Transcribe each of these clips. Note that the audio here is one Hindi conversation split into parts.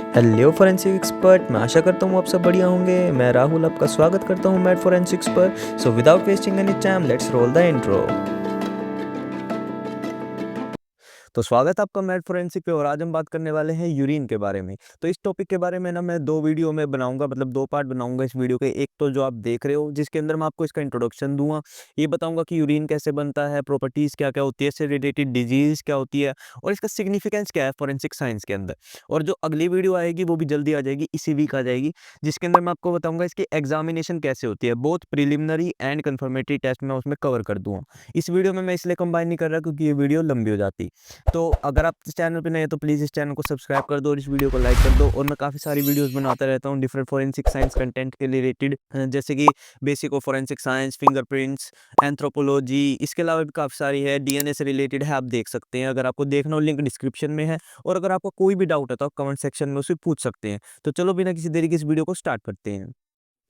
हेलो फोरेंसिक एक्सपर्ट, मैं आशा करता हूँ आप सब बढ़िया होंगे। मैं राहुल आपका स्वागत करता हूँ मैड फोरेंसिक्स पर। So without wasting any time let's roll the intro. तो स्वागत है आपका मैड फोरेंसिक पे और आज हम बात करने वाले हैं यूरिन के बारे में। तो इस टॉपिक के बारे में ना मैं दो वीडियो में बनाऊंगा, मतलब दो पार्ट बनाऊंगा इस वीडियो के। एक तो जो आप देख रहे हो जिसके अंदर मैं आपको इसका इंट्रोडक्शन दूंगा, ये बताऊंगा कि यूरिन कैसे बनता है, प्रॉपर्टीज क्या क्या होती है, इससे रिलेटेड डिजीज क्या होती है और इसका सिग्निफिकेंस क्या है फोरेंसिक साइंस के अंदर। और जो अगली वीडियो आएगी वो भी जल्दी आ जाएगी, इसी वीक आ जाएगी, जिसके अंदर मैं आपको बताऊंगा इसकी एग्जामिनेशन कैसे होती है। Both preliminary and confirmatory test में उसमें कवर कर दूंगा। इस वीडियो में मैं इसलिए कंबाइन नहीं कर रहा क्योंकि ये वीडियो लंबी हो जाती। तो अगर आप इस चैनल पे नए हैं तो प्लीज़ इस चैनल को सब्सक्राइब कर दो और इस वीडियो को लाइक कर दो। और मैं काफ़ी सारी वीडियोस बनाता रहता हूँ डिफरेंट फोरेंसिक साइंस कंटेंट के रिलेटेड, जैसे कि basic of forensic science, fingerprints, anthropology. इसके अलावा भी काफ़ी सारी है, डीएनए से रिलेटेड है, आप देख सकते हैं। अगर आपको देखना हो लिंक डिस्क्रिप्शन में है। और अगर आपको कोई भी डाउट है तो आप कमेंट सेक्शन में उसे पूछ सकते हैं। तो चलो बिना किसी देरी के इस वीडियो को स्टार्ट करते हैं।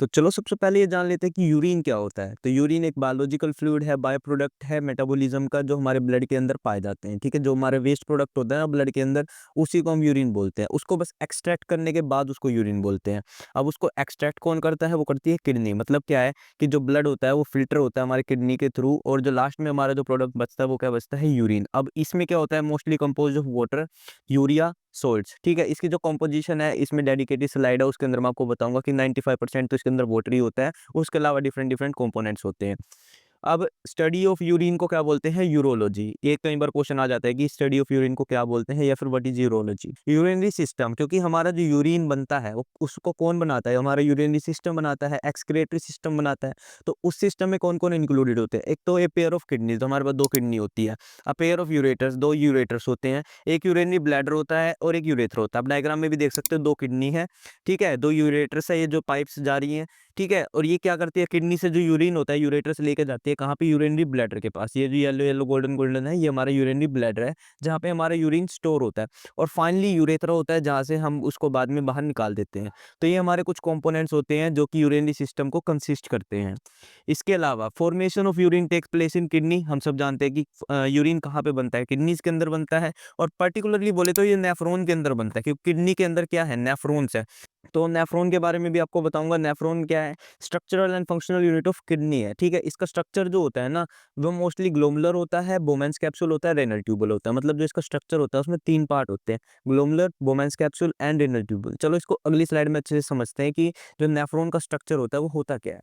तो चलो सबसे पहले ये जान लेते हैं कि यूरिन क्या होता है। तो यूरिन एक बायोलॉजिकल फ्लूइड है, बाय प्रोडक्ट है मेटाबॉलिज्म का, जो हमारे ब्लड के अंदर पाए जाते हैं। ठीक है, जो हमारे वेस्ट प्रोडक्ट होता है ना ब्लड के अंदर, उसी को हम यूरिन बोलते हैं। उसको बस एक्सट्रैक्ट करने के बाद उसको यूरिन बोलते हैं। अब उसको एक्सट्रैक्ट कौन करता है? वो करती है किडनी। मतलब क्या है कि जो ब्लड होता है वो फिल्टर होता है हमारे किडनी के थ्रू, और जो लास्ट में हमारा जो प्रोडक्ट बचता है वो क्या बचता है? यूरिन। अब इसमें क्या होता है? Mostly compose of water, urea, salts. ठीक है, इसकी जो कंपोजिशन है इसमें डेडिकेटेड स्लाइड है, उसके अंदर मैं आपको बताऊंगा कि 95% तो इसके अंदर वाटर ही होता है। उसके अलावा डिफरेंट डिफरेंट कंपोनेंट्स होते हैं। अब स्टडी ऑफ यूरिन को क्या बोलते हैं? यूरोलॉजी। ये कई बार क्वेश्चन आ जाता है कि स्टडी ऑफ यूरिन को क्या बोलते हैं या फिर what is urology. Urinary system, क्योंकि हमारा जो यूरिन बनता है वो उसको कौन बनाता है? हमारा यूरिनरी सिस्टम बनाता है, एक्सक्रेटरी सिस्टम बनाता है। तो उस सिस्टम में कौन कौन इंक्लूडेड होते हैं? एक तो ए पेयर ऑफ किडनीज, तो हमारे पास दो किडनी होती है। अ पेयर ऑफ यूरेटर्स, दो यूरेटर्स होते हैं। एक यूरिनरी ब्लैडर होता है और एक यूरेथ्रा होता है। आप डायग्राम में भी देख सकते हो, दो किडनी है। ठीक है, दो यूरेटर्स है, ये जो पाइप्स जा रही हैं। ठीक है, और ये क्या करती है? किडनी से जो यूरिन होता है यूरेटर से लेके जाती है कहाँ पे? यूरिनरी ब्लैडर के पास। ये जो येलो येलो गोल्डन गोल्डन है ये हमारा यूरिनरी ब्लैडर है, जहाँ पे हमारा यूरिन स्टोर होता है। और फाइनली यूरेथ्रा होता है, जहाँ से हम उसको बाद में बाहर निकाल देते हैं। तो ये हमारे कुछ कंपोनेंट्स होते हैं जो कि यूरिनरी सिस्टम को कंसिस्ट करते हैं। इसके अलावा formation of urine takes place in kidney. हम सब जानते हैं कि यूरिन कहाँ पे बनता है? किडनीज के अंदर बनता है। और पर्टिकुलरली बोले तो ये नेफ्रॉन के अंदर बनता है, क्योंकि किडनी के अंदर क्या है? नेफ्रॉन्स है। तो नेफ्रॉन के बारे में भी आपको बताऊंगा। नेफ्रॉन क्या है? Structural and functional unit of kidney है। ठीक है, इसका स्ट्रक्चर जो होता है ना वो मोस्टली ग्लोमुलर होता है, बोमेंस कैप्सूल होता है, रेनल ट्यूबल होता है। मतलब जो इसका स्ट्रक्चर होता है उसमें तीन पार्ट होते हैं, glomerular, Bowman's capsule and renal tubule. चलो इसको अगली स्लाइड में अच्छे से समझते हैं कि जो नेफ्रॉन का स्ट्रक्चर होता है वो होता क्या है।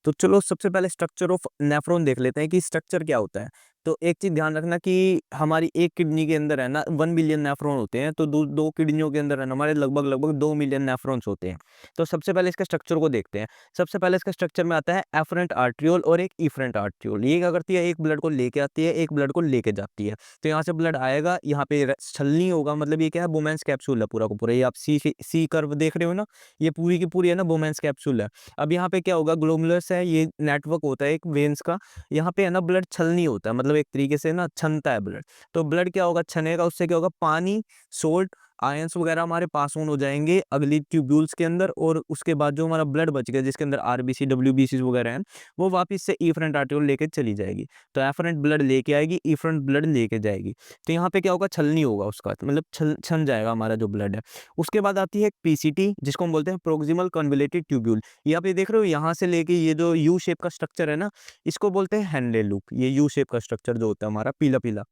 तो चलो सबसे पहले स्ट्रक्चर ऑफ नेफ्रॉन देख लेते हैं कि स्ट्रक्चर क्या होता है। तो एक चीज ध्यान रखना कि हमारी एक किडनी के अंदर है ना 1 मिलियन नेफ्रॉन होते हैं। तो दो दो किडनियों के अंदर है ना हमारे लगभग लगभग 2 मिलियन नेफ्रॉन्स होते हैं। तो सबसे पहले इसका स्ट्रक्चर को देखते हैं। सबसे पहले इसका स्ट्रक्चर में आता है एफरेंट आर्ट्रियोल और एक इफरेंट आर्ट्रियोल। ये क्या करती है? एक ब्लड को लेके आती है, एक ब्लड को लेके जाती है। तो यहाँ से ब्लड आएगा, यहाँ पे छलनी होगा, मतलब ये क्या है? बोमेंस कैप्सूल है पूरा का पूरा। ये आप सी कर्व देख रहे हो ना, ये पूरी की पूरी है ना बोमेंस कैप्सूल है। अब यहाँ पे क्या होगा? ग्लोमुलस है, ये नेटवर्क होता है एक वेन्स का। यहाँ पे है ना ब्लड छलनी होता है, मतलब एक तरीके से ना छनता है ब्लड। तो ब्लड क्या होगा? छनेगा, उससे क्या होगा? पानी, सोल्ट, आयंस वगैरह हमारे पास ऑन हो जाएंगे अगली ट्यूब्यूल्स के अंदर। और उसके बाद जो हमारा ब्लड बच गया जिसके अंदर आरबीसी, डब्ल्यूबीसी वगैरह हैं, वो वापस से इफरेंट आर्टिकल लेके चली जाएगी। तो एफरेंट ब्लड लेके आएगी, इफरेंट ब्लड लेके जाएगी। तो यहाँ पे क्या होगा? छलनी होगा उसका, मतलब छन जाएगा हमारा जो ब्लड है। उसके बाद आती है पीसीटी, जिसको हम बोलते हैं प्रोक्सिमल कन्वोल्यूटेड ट्यूब्यूल। ये आप ये देख रहे हो, यहाँ से लेके ये जो यू शेप का स्ट्रक्चर है ना, इसको बोलते हैं हैंडले लूप। ये यू शेप का स्ट्रक्चर जो होता है हमारा पीला पीला।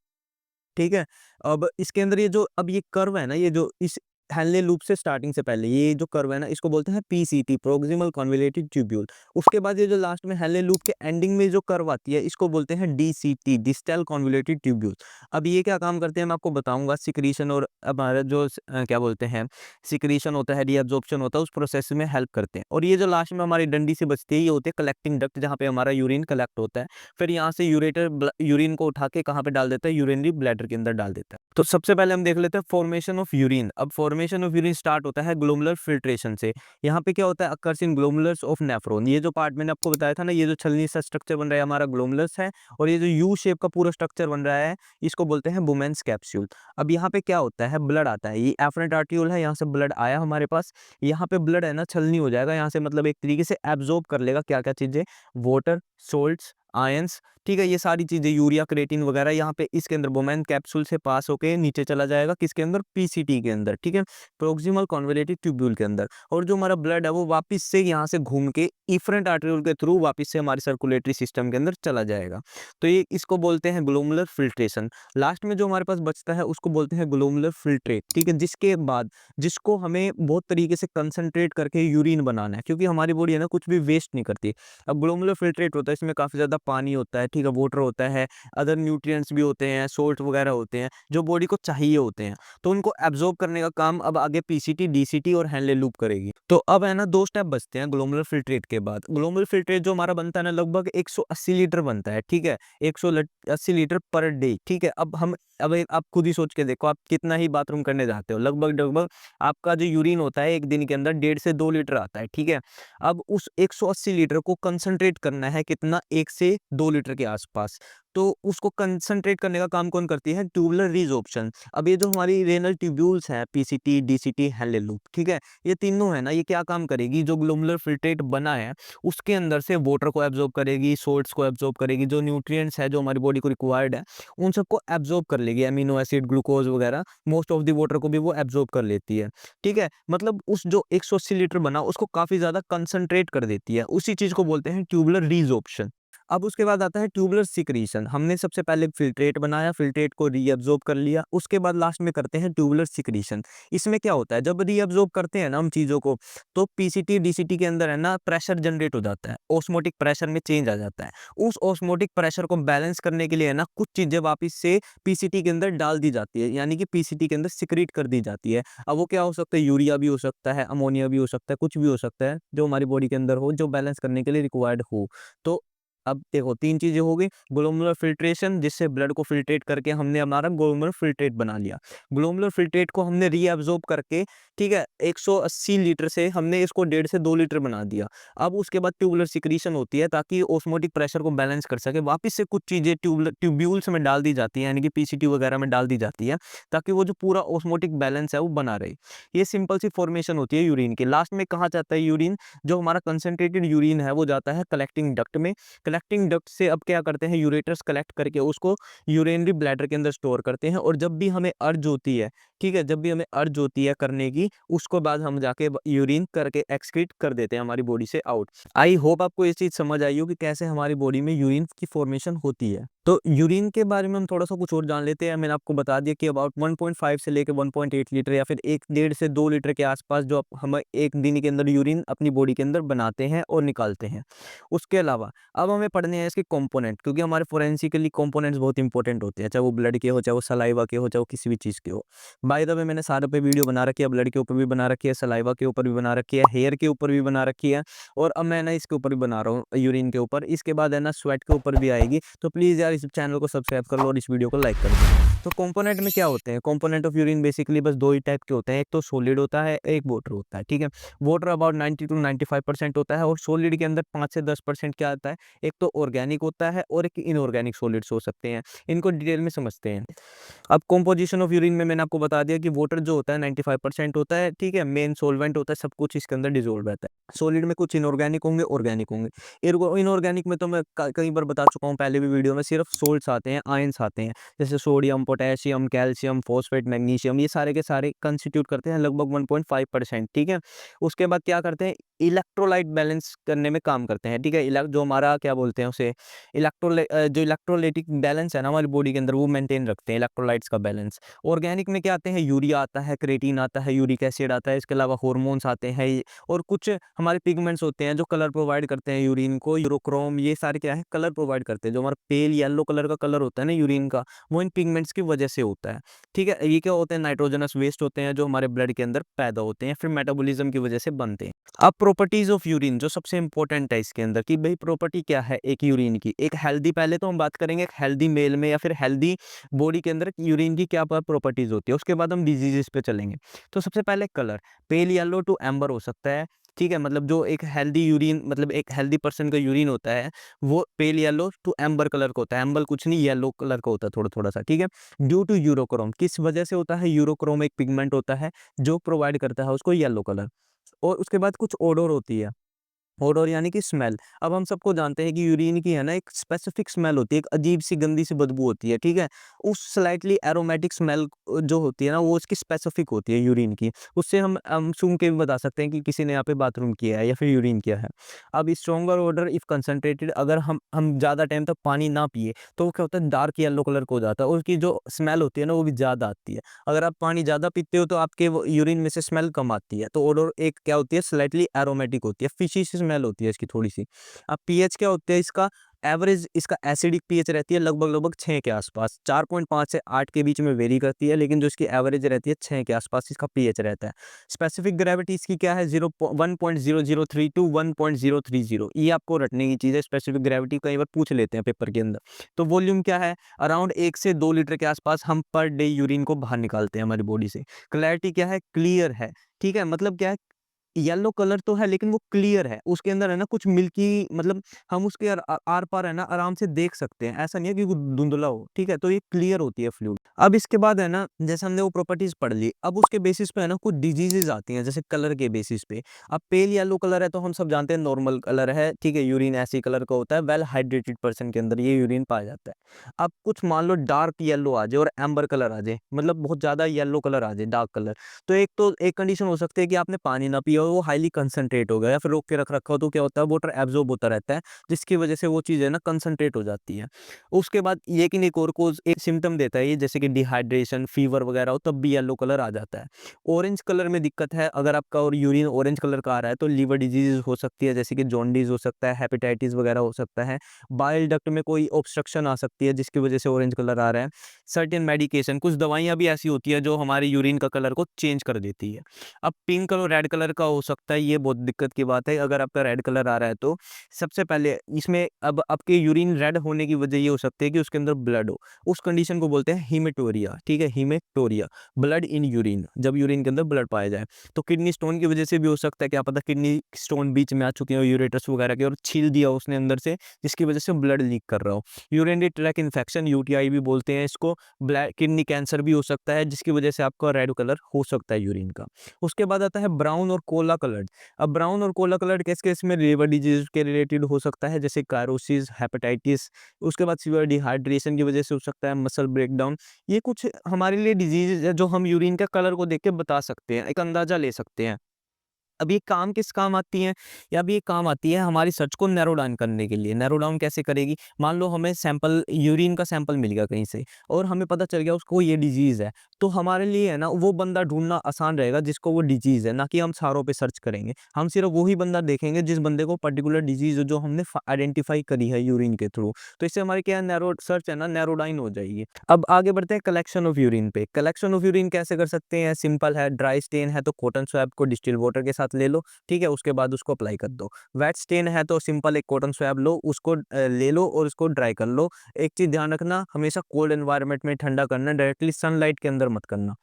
ठीक है, अब इसके अंदर ये जो अब ये कर्व है ना, ये जो इस हेनले लूप से स्टार्टिंग से पहले ये जो कर्व है ना, इसको बोलते हैं पीसीटी, प्रोक्सिमल कन्वोल्यूटेड ट्यूब्यूल। उसके बाद ये जो लास्ट में हेनले लूप के एंडिंग में जो कर्व आती है इसको बोलते हैं डीसीटी, डिस्टल कन्वोल्यूटेड ट्यूब्यूल। अब ये क्या काम करते हैं मैं आपको बताऊंगा। सिक्रीशन और हमारा जो क्या बोलते हैं, सिक्रीशन होता है, रीअब्जॉर्प्शन होता है, उस प्रोसेस में हेल्प करते हैं। और ये जो लास्ट में हमारी डंडी से बचती है ये होते हैं कलेक्टिंग डक्ट, जहाँ पे हमारा यूरिन कलेक्ट होता है। फिर यहाँ से यूरेटर यूरिन को उठा के कहाँ पे डाल देता है? यूरिनरी ब्लैडर के अंदर डाल देता है। तो सबसे पहले हम देख लेते हैं फॉर्मेशन ऑफ यूरिन। अब फॉर्मेशन ऑफ यूरिन स्टार्ट होता है ग्लोमुलर फिल्ट्रेशन से। यहाँ पे क्या होता है? Occurs in glomerulus of nephron. ये जो पार्ट मैंने आपको बताया था ना, ये जो छलनी सा स्ट्रक्चर बन रहा है हमारा ग्लोमुलर्स है। और ये जो यू शेप का पूरा स्ट्रक्चर बन रहा है इसको बोलते हैं बुमेन्स कैप्सूल। अब यहाँ पे क्या होता है? ब्लड आता है, ये एफरेंट आर्टियोल है, यहाँ से ब्लड आया हमारे पास। यहाँ पे ब्लड है ना छलनी हो जाएगा, यहाँ से मतलब एक तरीके से एब्जॉर्ब कर लेगा क्या क्या चीजें? वाटर, सोल्ट्स, आयंस, ठीक है, ये सारी चीजें यूरिया, क्रेटिन वगैरह यहाँ पे इसके अंदर बोमैन कैप्सूल से पास होके नीचे चला जाएगा, किसके अंदर, पीसीटी के अंदर, ठीक है, प्रोक्सिमल कॉन्वोल्यूटिव ट्यूब्यूल के अंदर। और जो हमारा ब्लड है वो वापस से यहाँ से घूम के इफरेंट आर्टरियोल के थ्रू वापस से हमारे सर्कुलेटरी सिस्टम के अंदर चला जाएगा। तो ये इसको बोलते हैं ग्लोमुलर फिल्ट्रेशन। लास्ट में जो हमारे पास बचता है उसको बोलते हैं ग्लोमुलर फिल्ट्रेट, ठीक है, जिसके बाद जिसको हमें बहुत तरीके से कंसंट्रेट करके यूरिन बनाना है, क्योंकि हमारी बॉडी है ना कुछ भी वेस्ट नहीं करती। अब ग्लोमुलर फिल्ट्रेट होता है, इसमें काफी ज्यादा पानी होता है, ठीक है, वाटर होता है, अदर न्यूट्रिएंट्स भी होते हैं, सोल्ट वगैरह होते हैं जो बॉडी को चाहिए होते हैं। तो उनको एब्जॉर्ब करने का काम अब आगे पीसीटी, डीसीटी और हैंले लूप करेगी। तो अब है ना 2 स्टेप बचते हैं ग्लोमुलर फिल्ट्रेट के बाद। ग्लोमुलर फिल्ट्रेट जो हमारा बनता है ना लगभग 180 लीटर बनता है, ठीक है, 180 लीटर पर डे, ठीक है। अब आप खुद ही सोच के देखो, आप कितना ही बाथरूम करने जाते हो, लगभग लगभग आपका जो यूरिन होता है एक दिन के अंदर 1.5 से 2 लीटर आता है, ठीक है। अब उस 180 लीटर को कंसंट्रेट करना है कितना, 1 से 2 लीटर के आसपास। तो उसको कंसंट्रेट करने का काम कौन करती है, ट्यूबुलर रिजॉर्प्शन। अब ये जो हमारी रेनल ट्यूब्यूल्स हैं, पीसीटी, डीसीटी, हैले लूप, ठीक है, ये तीनों है ना, ये क्या काम करेगी, जो ग्लोमुलर फिल्ट्रेट बना है उसके अंदर से वाटर को एब्जॉर्ब करेगी, सोल्ट्स को एब्जॉर्ब करेगी, जो न्यूट्रिएंट्स है जो हमारी बॉडी को रिक्वायर्ड है उन सबको एब्जॉर्ब कर लेगी, अमीनो एसिड, ग्लूकोज वगैरह, मोस्ट ऑफ द वाटर को भी वो एब्जॉर्ब कर लेती है, ठीक है। मतलब उस जो 180 लीटर बना उसको काफी ज्यादा कंसंट्रेट कर देती है, उसी चीज को बोलते हैं ट्यूबुलर रिजॉर्प्शन। अब उसके बाद आता है ट्यूबुलर सिक्रीशन। हमने सबसे पहले फिल्ट्रेट बनाया, फिल्ट्रेट को रीअब्जॉर्ब कर लिया, उसके बाद लास्ट में करते हैं ट्यूबुलर सिक्रीशन। इसमें क्या होता है, जब रीअब्जॉर्ब करते हैं ना हम चीजों को, तो पीसीटी, डीसीटी के अंदर है ना प्रेशर जनरेट हो जाता है, ऑस्मोटिक प्रेशर में चेंज आ जाता है। उस ऑस्मोटिक प्रेशर को बैलेंस करने के लिए है ना कुछ चीजें वापस से पीसीटी के अंदर डाल दी जाती है, यानी कि पीसीटी के अंदर सिक्रीट कर दी जाती है। अब वो क्या हो सकता है, यूरिया भी हो सकता है, अमोनिया भी हो सकता है, कुछ भी हो सकता है जो हमारी बॉडी के अंदर हो, जो बैलेंस करने के लिए रिक्वायर्ड हो। तो अब देखो 3 चीजें हो गई, ग्लोमुलर फिल्ट्रेशन जिससे ब्लड को फिल्ट्रेट करके हमने हमारा ग्लोमुलर फिल्ट्रेट बना लिया, ग्लोमुलर फिल्ट्रेट को हमने रीअब्सॉर्ब करके, ठीक है, 180 लीटर से हमने इसको 1.5 से 2 लीटर बना दिया। अब उसके बाद ट्यूबुलर सिक्रीशन होती है ताकि ऑस्मोटिक प्रेशर को बैलेंस कर सके, वापस से कुछ चीजें ट्यूब्यूल्स में डाल दी जाती है, यानी कि पीसीटी वगैरह में डाल दी जाती है, ताकि वो जो पूरा ऑस्मोटिक बैलेंस है वो बना रहे। ये सिंपल सी फॉर्मेशन होती है यूरिन की। लास्ट में कहाँ जाता है यूरिन, जो हमारा कंसेंट्रेटेड यूरिन है वो जाता है कलेक्टिंग डक्ट में। कलेक्टिंग डक्ट से अब क्या करते हैं, यूरेटर्स कलेक्ट करके उसको यूरिनरी ब्लैडर के अंदर स्टोर करते हैं, और जब भी हमें अर्ज होती है, ठीक है, जब भी हमें अर्ज होती है करने की, उसको बाद हम जाके यूरिन करके एक्सक्रीट कर देते हैं हमारी बॉडी से आउट। आई होप आपको ये चीज समझ आई हो कि कैसे हमारी बॉडी में यूरिन की फॉर्मेशन होती है। तो यूरिन के बारे में हम थोड़ा सा कुछ और जान लेते हैं। मैंने आपको बता दिया कि अबाउट 1.5 से लेकर 1.8 लीटर या फिर 1.5 से 2 लीटर के आसपास जो हम एक दिन के अंदर यूरिन अपनी बॉडी के अंदर बनाते हैं और निकालते हैं। उसके अलावा अब हमें पढ़ने हैं इसके कंपोनेंट, क्योंकि हमारे फोरेंसिकली कंपोनेंट्स बहुत इंपॉर्टेंट होते हैं, चाहे वो ब्लड के हो, चाहे वो सलाइवा के हो, चाहे वो किसी भी चीज़ के हो। बाय द वे मैंने सारे पे वीडियो बना रखी है, ब्लड के ऊपर भी बना रखी है, सलाइवा के ऊपर भी बना रखी है, हेयर के ऊपर भी बना रखी है, और अब मैं ना इसके ऊपर भी बना रहा हूँ, यूरिन के ऊपर। इसके बाद है ना स्वेट के ऊपर भी आएगी। तो प्लीज़ यार इस चैनल को सब्सक्राइब कर लो और इस वीडियो को लाइक कर दो। तो कंपोनेंट में क्या होते हैं, कंपोनेंट ऑफ यूरिन बेसिकली बस 2 ही टाइप के होते हैं, एक तो सॉलिड होता है, एक वाटर होता है, ठीक है। वाटर अबाउट 90 टू 95% होता है, और सॉलिड के अंदर 5 से 10% क्या आता है, एक तो ऑर्गेनिक होता है और एक इनऑर्गेनिक सॉलिड्स हो सकते हैं। इनको डिटेल में समझते हैं। अब कंपोजिशन ऑफ यूरिन में मैंने आपको बता दिया कि वाटर जो होता है 95% होता है, ठीक है, मेन सॉल्वेंट होता है, सब कुछ इसके अंदर डिसॉल्व रहता है। सॉलिड में कुछ इनऑर्गेनिक होंगे, ऑर्गेनिक होंगे। इनऑर्गेनिक में तो मैं कई बार बता चुका हूँ पहले भी वीडियो में, सिर्फ सोल्ट्स आते हैं, आयंस आते हैं, जैसे sodium, potassium, calcium, phosphate, magnesium, ये सारे के सारे कंस्टिट्यूट करते हैं लगभग 1.5%, ठीक है। उसके बाद क्या करते हैं, इलेक्ट्रोलाइट बैलेंस करने में काम करते हैं, ठीक है। जो हमारा क्या बोलते हैं उसे, जो इलेक्ट्रोलाइटिक बैलेंस है ना हमारी बॉडी के अंदर, वो मेंटेन रखते हैं, इलेक्ट्रोलाइट्स का बैलेंस। ऑर्गेनिक में क्या आते हैं, यूरिया आता है, क्रेटीन आता है, यूरिक एसिड आता है, इसके अलावा हार्मोन्स आते हैं, और कुछ हमारे पिगमेंट्स होते हैं जो कलर प्रोवाइड करते हैं यूरिन को, यूरोक्रोम, ये सारे क्या है, कलर प्रोवाइड करते हैं। जो हमारा पेल येलो कलर का कलर होता है ना यूरिन का, वो इन पिगमेंट्स की वजह से होता है, ठीक है। ये क्या होते हैं, नाइट्रोजनस वेस्ट होते हैं जो हमारे ब्लड के अंदर पैदा होते हैं, फिर मेटाबॉलिज्म की वजह से बनते हैं। अब प्रॉपर्टीज ऑफ यूरिन जो सबसे इंपॉर्टेंट है इसके अंदर, कि भाई प्रॉपर्टी क्या है एक यूरिन की, एक हेल्दी, पहले तो हम बात करेंगे एक हेल्दी मेल में या फिर हेल्दी बॉडी के अंदर यूरिन की क्या प्रॉपर्टीज होती है, उसके बाद हम डिजीजेस पे चलेंगे। तो सबसे पहले colour, pale yellow to amber हो सकता है, ठीक है। मतलब जो एक हेल्दी यूरिन, मतलब एक हेल्दी पर्सन का यूरिन होता है वो pale yellow to amber colour का होता है, एम्बर कुछ नहीं, येलो कलर का होता है थोड़ा थोड़ा सा, ठीक है। ड्यू टू यूरोक्रोम, किस वजह से होता है, यूरोक्रोम एक पिगमेंट होता है जो प्रोवाइड करता है उसको येलो कलर। और उसके बाद कुछ ओडोर होती है, ओडोर यानी कि स्मेल। अब हम सबको जानते हैं कि यूरिन की है ना एक स्पेसिफिक स्मेल होती है, एक अजीब सी गंदी सी बदबू होती है, ठीक है? उस स्लाइटली एरोमेटिक स्मेल जो होती है ना, वो उसकी स्पेसिफिक होती है यूरिन की। उससे हम सूंघ के भी बता सकते हैं कि किसी ने यहाँ पे बाथरूम किया है या फिर यूरिन किया है। अब स्ट्रॉन्गर ओडर इफ कंसंट्रेटेड, अगर हम ज़्यादा टाइम तक पानी ना पिए तो वो क्या होता है, डार्क येलो कलर का हो जाता है और उसकी जो स्मेल होती है ना वो भी ज़्यादा आती है। अगर आप पानी ज़्यादा पीते हो तो आपके वो यूरिन में से स्मेल कम आती है। तो ओडोर एक क्या होती है, स्लाइटली एरोमेटिक होती है, फिशी सी स्मेल होती है इसकी थोड़ी-सी। अब पीएच क्या होता है इसका, एवरेज इसका एसिडिक पीएच रहती है लगभग-लगभग 6 के आसपास। 4.5 से 8 के बीच में वेरी करती है, लेकिन जो इसकी एवरेज रहती है 6 के आसपास इसका पीएच रहता है। स्पेसिफिक ग्रेविटी इसकी क्या है, 1.0032 टू 1.030, ये आपको रटने की चीज़ है। स्पेसिफिक ग्रेविटी कई बार पूछ लेते हैं पेपर के अंदर। तो वॉल्यूम क्या है, अराउंड 1 से 2 लीटर के आसपास हम पर डे यूरिन को बाहर निकालते हैं हमारी बॉडी से। क्लैरिटी क्या है, क्लियर है, ठीक है? मतलब क्या है, येलो कलर तो है लेकिन वो क्लियर है। उसके अंदर है ना कुछ मिल्की, मतलब हम उसके आर-पार है ना आराम से देख सकते हैं। ऐसा नहीं है कि वो धुंधला हो, ठीक है? तो ये क्लियर होती है फ्लूइड। अब इसके बाद है ना, जैसे हमने वो प्रॉपर्टीज़ पढ़ ली, अब उसके बेसिस पे है ना कुछ डिजीज़ेज़ आती हैं, जैसे कलर के बेसिस पे। अब पेल येलो कलर है तो हम सब जानते हैं नॉर्मल कलर है, ठीक है? यूरिन ऐसे कलर का होता है, वेल हाइड्रेटेड पर्सन के अंदर ये यूरिन पाया जाता है। अब कुछ मान लो डार्क येलो आ जाए और एम्बर कलर आ जाए, मतलब बहुत ज़्यादा येलो कलर आ जाए, डार्क कलर। तो एक कंडीशन हो सकती है कि आपने पानी ना पिया हो, वो हाईली कंसंट्रेट हो गया या फिर रोक के रख रखा हो, तो क्या होता है, वाटर एब्जॉर्ब होता रहता है, जिसकी वजह से वो चीज़ है ना कंसंट्रेट हो जाती है। उसके बाद लेकिन एक और कोज़, एक सिम्पटम देता है ये, जैसे कि डिहाइड्रेशन, फीवर वगैरह हो, तब भी येलो कलर आ जाता है। ऑरेंज कलर में दिक्कत है, अगर आपका और यूरिन ऑरेंज कलर का आ रहा है तो लिवर डिजीज़ हो सकती है, जैसे कि जॉन्डिस हो सकता है, हेपेटाइटिस वगैरह हो सकता है। बाइल डक्ट में कोई ऑब्स्ट्रक्शन आ सकती है जिसकी वजह से ऑरेंज कलर आ रहा है। सर्टेन मेडिकेशन, कुछ दवाइयाँ भी ऐसी होती है जो हमारे यूरिन का कलर को चेंज कर देती है। अब पिंक और रेड कलर का हो सकता है, ये बहुत दिक्कत की बात है। अगर आपका रेड कलर आ रहा है तो सबसे पहले इसमें अब आपके यूरिन रेड होने की वजह ये हो सकती है कि उसके अंदर ब्लड हो। उस कंडीशन को बोलते हैं हीमेटोरिया, ठीक है? हीमेटोरिया, ब्लड इन यूरिन, जब यूरिन के अंदर ब्लड पाया जाए। तो किडनी स्टोन की वजह से भी हो सकता है, क्या पता किडनी स्टोन बीच में आ चुके हो यूरेटस वगैरह के और छील दिया उसने अंदर से, जिसकी वजह से ब्लड लीक कर रहा हो। यूरिनरी ट्रैक इन्फेक्शन, यूटीआई भी बोलते हैं इसको। ब्लैक किडनी कैंसर भी हो सकता है, जिसकी वजह से आपका रेड कलर हो सकता है यूरिन का। उसके बाद आता है ब्राउन और कोला कलर्ड। अब ब्राउन और कोला कलर्ड किस केस में लिवर डिजीज के रिलेटेड हो सकता है, जैसे क्लारोसिस, हेपेटाइटिस। उसके बाद सीवियर डिहाइड्रेशन की वजह से हो सकता है मसल ब्रेकडाउन। ये कुछ हमारे लिए डिजीज है जो हम यूरिन के कलर को देख के बता सकते हैं, एक अंदाजा ले सकते हैं। अब ये काम किस काम आती हैं? या अब ये काम आती है हमारी सर्च को नैरो डाउन करने के लिए। नैरो डाउन कैसे करेगी? मान लो हमें सैंपल, यूरिन का सैंपल मिल गया कहीं से और हमें पता चल गया उसको ये डिजीज़ है, तो हमारे लिए है ना वो बंदा ढूँढना आसान रहेगा जिसको वो डिजीज़ है, ना कि हम सारों पे सर्च करेंगे। हम सिर्फ़ वही बंदा देखेंगे जिस बंदे को पर्टिकुलर डिजीज़ जो हमने आइडेंटिफ़ाई करी है यूरिन के थ्रू। तो इससे हमारी क्या है, नैरो सर्च है ना नैरो डाउन हो जाएगी। अब आगे बढ़ते हैं कलेक्शन ऑफ यूरिन पे। कलेक्शन ऑफ यूरिन कैसे कर सकते हैं? सिंपल है, ड्राई स्टेन है तो कॉटन स्वैब को डिस्टिल वाटर के साथ ले लो, ठीक है? उसके बाद उसको अप्लाई कर दो। वेट स्टेन है तो सिंपल एक कॉटन स्वैब लो, उसको ले लो और उसको ड्राई कर लो। एक चीज़ ध्यान रखना, हमेशा कोल्ड एनवायरनमेंट में ठंडा करना, डायरेक्टली सनलाइट के अंदर मत करना।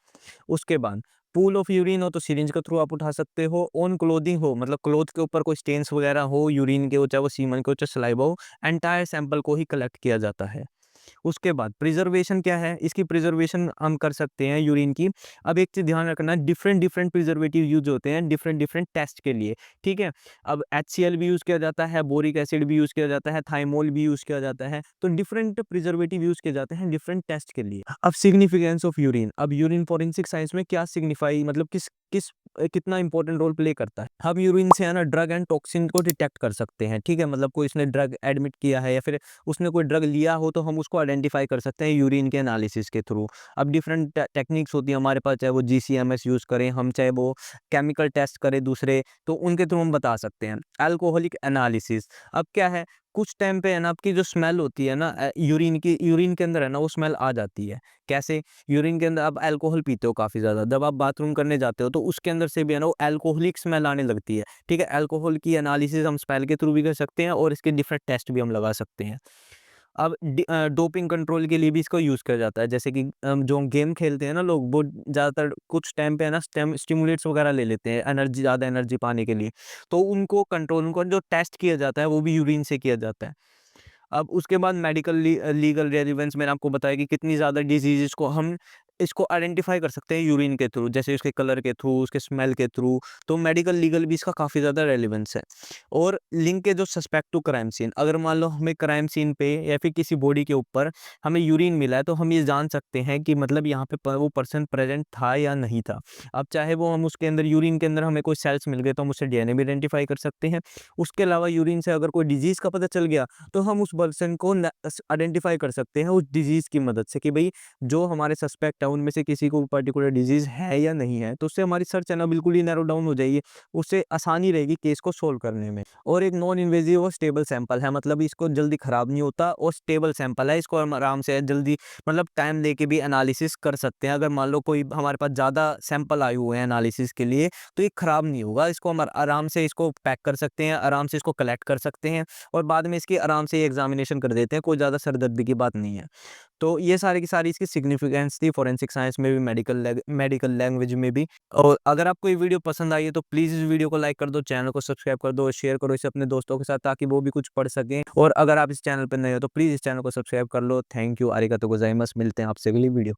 उसके बाद पूल ऑफ यूरिन हो तो सिरिंज के थ्रू आप उठा सकते हो। ऑन क्लोथिंग हो, मतलब क्लॉथ के ऊपर कोई स्टेन्स वगैरह हो यूरिन के हो, चाहे वो सीमन के हो, चाहे सलाइवा हो, एंटायर सैंपल को ही कलेक्ट किया जाता है। उसके बाद प्रिजर्वेशन क्या है, इसकी प्रिजर्वेशन हम कर सकते हैं यूरिन की। अब एक चीज़ ध्यान रखना, डिफरेंट डिफरेंट प्रिजर्वेटिव यूज होते हैं डिफरेंट डिफरेंट टेस्ट के लिए, ठीक है? अब HCl भी यूज़ किया जाता है, बोरिक एसिड भी यूज़ किया जाता है, थाइमोल भी यूज़ किया जाता है, तो डिफरेंट प्रिजर्वेटिव यूज़ किए जाते हैं डिफरेंट टेस्ट के लिए। अब सिग्निफिकेंस ऑफ यूरिन, अब यूरिन फॉरेंसिक साइंस में क्या सिग्निफाई, मतलब किस कितना इंपॉर्टेंट रोल प्ले करता है। हम यूरिन से है ना ड्रग एंड टॉक्सिन को डिटेक्ट कर सकते हैं, ठीक है? मतलब कोई इसने ड्रग एडमिट किया है या फिर उसने कोई ड्रग लिया हो तो हम उसको आइडेंटिफाई कर सकते हैं यूरिन के एनालिसिस के थ्रू। अब डिफरेंट टेक्निक्स होती है हमारे पास, चाहे वो GCMS यूज़ करें हम, चाहे वो केमिकल टेस्ट करें दूसरे, तो उनके थ्रू हम बता सकते हैं। अल्कोहलिक एनालिसिस, अब क्या है, कुछ टाइम पे है ना आपकी जो स्मेल होती है ना यूरिन की, यूरिन के अंदर है ना वो स्मेल आ जाती है। कैसे? यूरिन के अंदर आप अल्कोहल पीते हो काफ़ी ज़्यादा, जब आप बाथरूम करने जाते हो तो उसके अंदर से भी है ना वो अल्कोहलिक स्मेल आने लगती है, ठीक है? अल्कोहल की एनालिसिस हम स्मेल के थ्रू भी कर सकते हैं और इसके डिफरेंट टेस्ट भी हम लगा सकते हैं। अब डोपिंग कंट्रोल के लिए भी इसको यूज़ किया जाता है, जैसे कि जो गेम खेलते हैं ना लोग, वो ज़्यादातर कुछ टाइम पे है ना स्टिमुलेट्स वगैरह ले लेते हैं एनर्जी, ज़्यादा एनर्जी पाने के लिए, तो उनको कंट्रोल, उनको जो टेस्ट किया जाता है वो भी यूरिन से किया जाता है। अब उसके बाद मेडिकल लीगल रेलेवेंस, मैंने आपको बताया कि कितनी ज़्यादा डिजीज़ेज़ को हम इसको आइडेंटिफ़ाई कर सकते हैं यूरिन के थ्रू, जैसे उसके कलर के थ्रू, उसके स्मेल के थ्रू। तो मेडिकल लीगल भी इसका काफ़ी ज़्यादा रेलेवेंस है। और लिंक है जो सस्पेक्ट टू क्राइम सीन, अगर मान लो हमें क्राइम सीन पे या फिर किसी बॉडी के ऊपर हमें यूरिन मिला है, तो हम ये जान सकते हैं कि मतलब यहाँ पे वो पर्सन प्रेजेंट था या नहीं था। अब चाहे वो हम उसके अंदर यूरिन के अंदर हमें कोई सेल्स मिल गए तो हम उससे डीएनए भी आइडेंटिफ़ाई कर सकते हैं। उसके अलावा यूरिन से अगर कोई डिज़ीज़ का पता चल गया, तो हम उस पर्सन को आइडेंटिफ़ाई कर सकते हैं उस डिज़ीज़ की मदद से कि भई जो हमारे सस्पेक्ट है उनमें से किसी को पर्टिकुलर डिज़ीज़ है या नहीं है। तो उससे हमारी सर्च है ना बिल्कुल ही नैरो डाउन हो जाएगी। उससे आसानी रहेगी केस को सोल्व करने में। और एक नॉन इन्वेसिव और स्टेबल सैंपल है, मतलब इसको जल्दी खराब नहीं होता और स्टेबल सैंपल है, इसको हम आराम से जल्दी मतलब टाइम लेके भी एनालिसिस कर सकते हैं। अगर मान लो कोई हमारे पास ज़्यादा सैंपल आए हुए हैं एनालिसिस के लिए, तो ये खराब नहीं होगा। इसको हम आराम से इसको पैक कर सकते हैं, आराम से इसको कलेक्ट कर सकते हैं और बाद में इसकी आराम से एग्जामिनेशन कर देते हैं, कोई ज़्यादा सरदर्दी की बात नहीं है। तो ये सारी की सारी इसकी सिग्निफिकेंस थी फोरेंसिक साइंस में भी, मेडिकल लैंग्वेज में भी। और अगर आपको ये वीडियो पसंद आई है तो प्लीज़ इस वीडियो को लाइक कर दो, चैनल को सब्सक्राइब कर दो और शेयर करो इसे अपने दोस्तों के साथ ताकि वो भी कुछ पढ़ सकें। और अगर आप इस चैनल पर नए हो तो प्लीज़ इस चैनल को सब्सक्राइब कर लो। Thank you, आरिगातो गोजाइमास। मिलते हैं आपसे अगली वीडियो।